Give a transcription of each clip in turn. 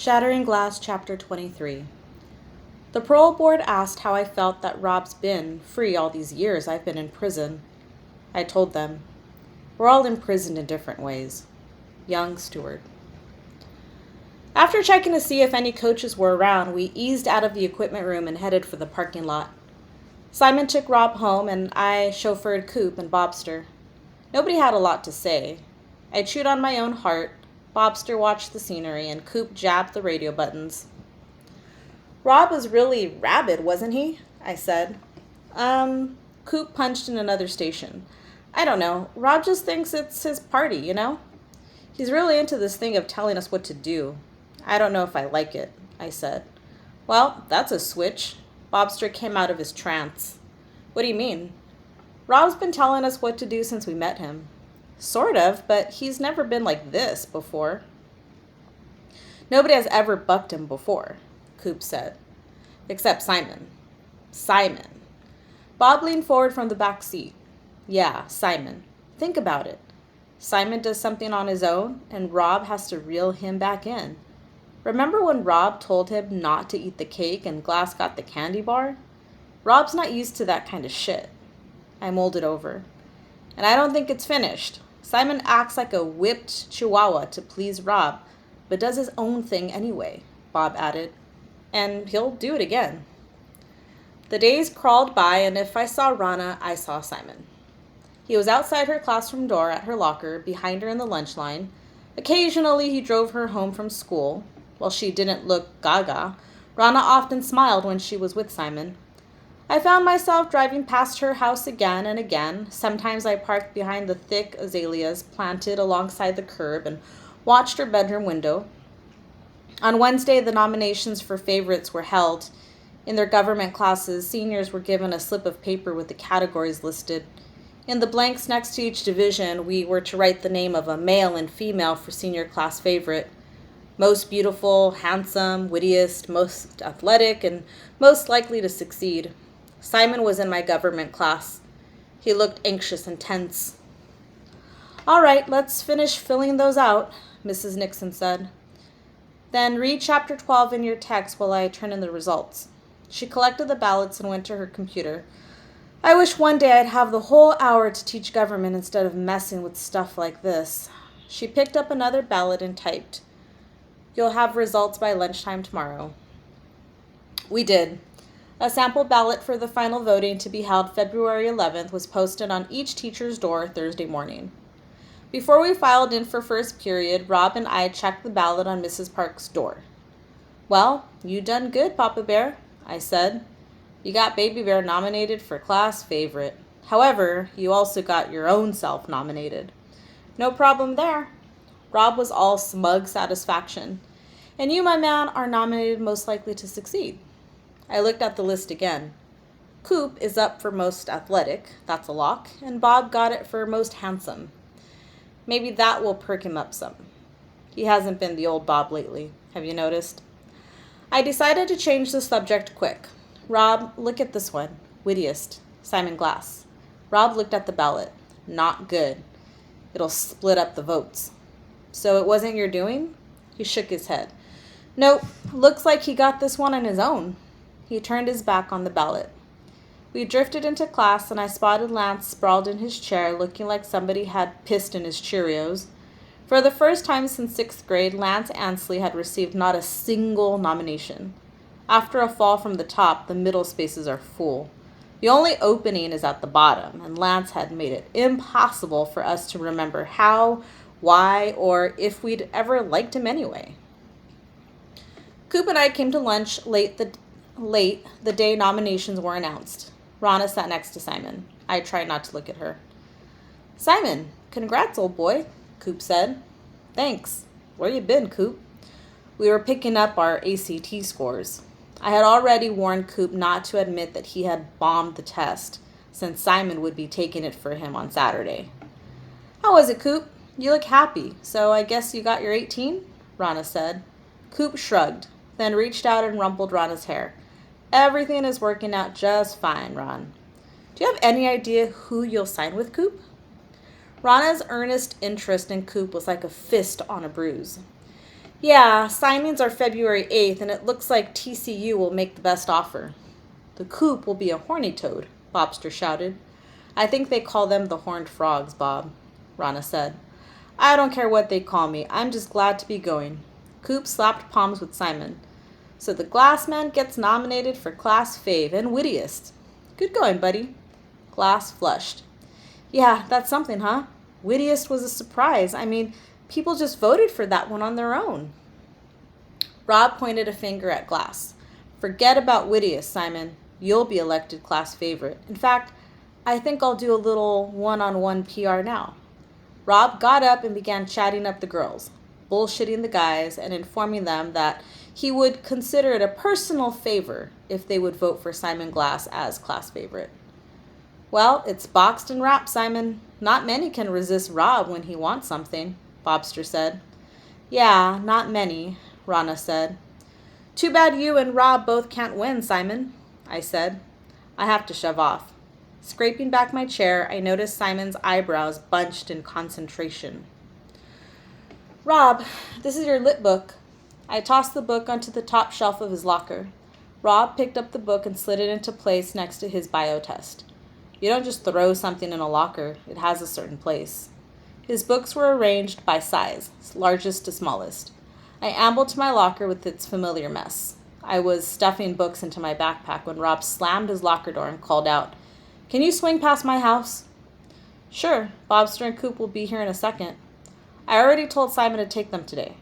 Shattering Glass Chapter 23. The parole board asked how I felt that Rob's been free all these years I've been in prison. I told them, we're all imprisoned in different ways. Young Stewart. After checking to see if any coaches were around, we eased out of the equipment room and headed for the parking lot. Simon took Rob home and I chauffeured Coop and Bobster. Nobody had a lot to say. I chewed on my own heart, Bobster watched the scenery, and Coop jabbed the radio buttons. Rob was really rabid, wasn't he? I said. Coop punched in another station. I don't know. Rob just thinks it's his party, you know? He's really into this thing of telling us what to do. I don't know if I like it, I said. Well, that's a switch. Bobster came out of his trance. What do you mean? Rob's been telling us what to do since we met him. Sort of, but he's never been like this before. Nobody has ever bucked him before, Coop said. Except Simon. Simon. Bob leaned forward from the back seat. Yeah, Simon. Think about it. Simon does something on his own, and Rob has to reel him back in. Remember when Rob told him not to eat the cake and Glass got the candy bar? Rob's not used to that kind of shit. I mulled it over. And I don't think it's finished. Simon acts like a whipped chihuahua to please Rob, but does his own thing anyway, Bob added. And he'll do it again. The days crawled by, and if I saw Rana, I saw Simon. He was outside her classroom door at her locker, behind her in the lunch line. Occasionally he drove her home from school. While she didn't look gaga, Rana often smiled when she was with Simon. I found myself driving past her house again and again. Sometimes I parked behind the thick azaleas planted alongside the curb and watched her bedroom window. On Wednesday, the nominations for favorites were held. In their government classes, seniors were given a slip of paper with the categories listed. In the blanks next to each division, we were to write the name of a male and female for senior class favorite. Most beautiful, handsome, wittiest, most athletic, and most likely to succeed. Simon was in my government class. He looked anxious and tense. All right, let's finish filling those out, Mrs. Nixon said. Then read chapter 12 in your text while I turn in the results. She collected the ballots and went to her computer. I wish one day I'd have the whole hour to teach government instead of messing with stuff like this. She picked up another ballot and typed. You'll have results by lunchtime tomorrow. We did. A sample ballot for the final voting to be held February 11th was posted on each teacher's door Thursday morning. Before we filed in for first period, Rob and I checked the ballot on Mrs. Park's door. Well, you done good, Papa Bear, I said. You got Baby Bear nominated for class favorite. However, you also got your own self nominated. No problem there. Rob was all smug satisfaction. And you, my man, are nominated most likely to succeed. I looked at the list again. Coop is up for most athletic, that's a lock, and Bob got it for most handsome. Maybe that will perk him up some. He hasn't been the old Bob lately, have you noticed? I decided to change the subject quick. Rob, look at this one. Wittiest, Simon Glass. Rob looked at the ballot. Not good. It'll split up the votes. So it wasn't your doing? He shook his head. Nope, looks like he got this one on his own. He turned his back on the ballot. We drifted into class and I spotted Lance sprawled in his chair looking like somebody had pissed in his Cheerios. For the first time since 6th grade, Lance Ansley had received not a single nomination. After a fall from the top, the middle spaces are full. The only opening is at the bottom, and Lance had made it impossible for us to remember how, why, or if we'd ever liked him anyway. Coop and I came to lunch late the day nominations were announced. Rana sat next to Simon. I tried not to look at her. Simon, congrats, old boy, Coop said. Thanks. Where you been, Coop? We were picking up our ACT scores. I had already warned Coop not to admit that he had bombed the test, since Simon would be taking it for him on Saturday. How was it, Coop? You look happy, so I guess you got your 18? Rana said. Coop shrugged, then reached out and rumpled Rana's hair. Everything is working out just fine, Ron. Do you have any idea who you'll sign with, Coop? Rana's earnest interest in Coop was like a fist on a bruise. Yeah, signings are February 8th, and it looks like TCU will make the best offer. The coop will be a horny toad, Bobster shouted. I think they call them the horned frogs, Bob, Rana said. I don't care what they call me. I'm just glad to be going. Coop slapped palms with Simon. So the Glass Man gets nominated for Class Fave and Wittiest. Good going, buddy. Glass flushed. Yeah, that's something, huh? Wittiest was a surprise. I mean, people just voted for that one on their own. Rob pointed a finger at Glass. Forget about Wittiest, Simon. You'll be elected class favorite. In fact, I think I'll do a little one-on-one PR now. Rob got up and began chatting up the girls, bullshitting the guys and informing them that he would consider it a personal favor if they would vote for Simon Glass as class favorite. Well, it's boxed and wrapped, Simon. Not many can resist Rob when he wants something, Bobster said. Yeah, not many, Rana said. Too bad you and Rob both can't win, Simon, I said. I have to shove off. Scraping back my chair, I noticed Simon's eyebrows bunched in concentration. Rob, this is your lit book. I tossed the book onto the top shelf of his locker. Rob picked up the book and slid it into place next to his bio test. You don't just throw something in a locker. It has a certain place. His books were arranged by size, largest to smallest. I ambled to my locker with its familiar mess. I was stuffing books into my backpack when Rob slammed his locker door and called out, Can you swing past my house? Sure, Bobster and Coop will be here in a second. I already told Simon to take them today.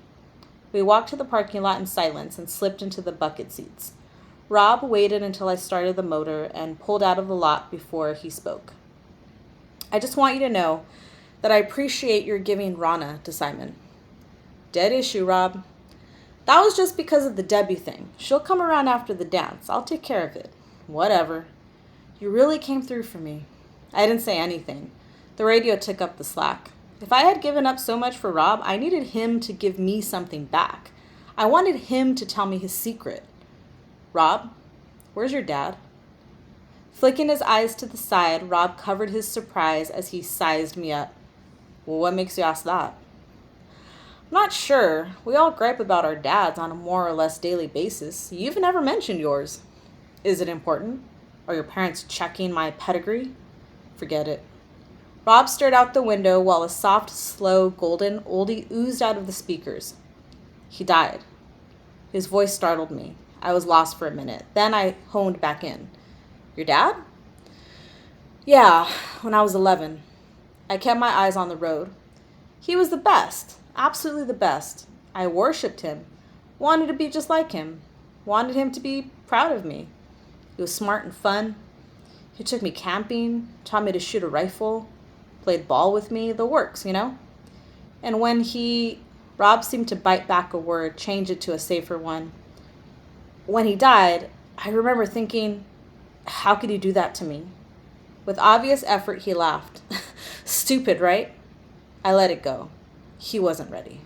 We walked to the parking lot in silence and slipped into the bucket seats. Rob waited until I started the motor and pulled out of the lot before he spoke. I just want you to know that I appreciate your giving Rana to Simon. Dead issue, Rob. That was just because of the Debbie thing. She'll come around after the dance. I'll take care of it. Whatever. You really came through for me. I didn't say anything. The radio took up the slack. If I had given up so much for Rob, I needed him to give me something back. I wanted him to tell me his secret. Rob, where's your dad? Flicking his eyes to the side, Rob covered his surprise as he sized me up. Well, what makes you ask that? I'm not sure. We all gripe about our dads on a more or less daily basis. You've never mentioned yours. Is it important? Are your parents checking my pedigree? Forget it. Rob stared out the window while a soft, slow, golden oldie oozed out of the speakers. He died. His voice startled me. I was lost for a minute. Then I honed back in. Your dad? Yeah, when I was 11. I kept my eyes on the road. He was the best, absolutely the best. I worshipped him, wanted to be just like him, wanted him to be proud of me. He was smart and fun. He took me camping, taught me to shoot a rifle, played ball with me, the works, you know? And when Rob seemed to bite back a word, change it to a safer one. When he died, I remember thinking, how could he do that to me? With obvious effort, he laughed. Stupid, right? I let it go. He wasn't ready.